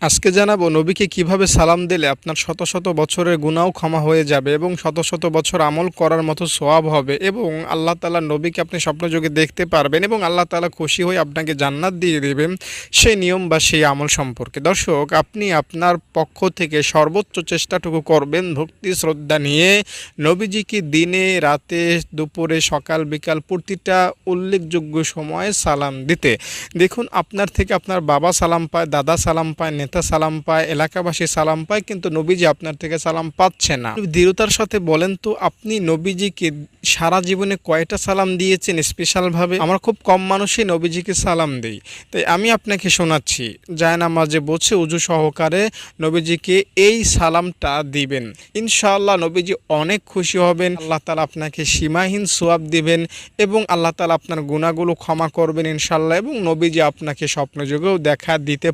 আজকে জানাবো নবীকে কিভাবে সালাম দিলে আপনার শত শত বছরের গুনাহ ক্ষমা হয়ে যাবে এবং শত শত বছর আমল করার মতো সওয়াব হবে এবং আল্লাহ তাআলা নবীকে আপনি স্বপ্নযোগে দেখতে পারবেন এবং আল্লাহ তাআলা খুশি হয়ে আপনাকে জান্নাত দিয়ে দেবেন সেই নিয়ম বা সেই আমল সম্পর্কে। দর্শক, আপনি আপনার পক্ষ থেকে সর্বোচ্চ চেষ্টাটুকু করবেন ভক্তি শ্রদ্ধা নিয়ে নবীজিকে দিনে রাতে দুপুরে সকাল বিকাল প্রতিটা উল্লেখযোগ্য সময়ে সালাম দিতে। দেখুন, আপনার থেকে আপনার বাবা সালাম পায়, দাদা সালাম পায়, নেতা সালাম পায়, এলাকাবাসী সালাম পায়, কিন্তু নবীজি আপনার থেকে সালাম পাচ্ছে না। দৃঢ়তার সাথে বলেন তো, আপনি নবীজিকে সারা জীবনে কয়টা সালাম দিয়েছেন স্পেশালভাবে? আমরা খুব কম মানুষই নবীজিকে সালাম দেই। তাই আমি আপনাকে শোনাচ্ছি, জায়নামাজে বসে উজু সহকারে নবীজিকে এই সালামটা দিবেন। ইনশাআল্লাহ নবীজি অনেক খুশি হবেন, আল্লাহ তাআলা আপনাকে সীমাহীন সওয়াব দিবেন এবং আল্লাহ তাআলা আপনার গুনাহগুলো ক্ষমা করবেন ইনশাআল্লাহ, এবং নবীজি আপনাকে স্বপ্নযোগেও দেখা দিতে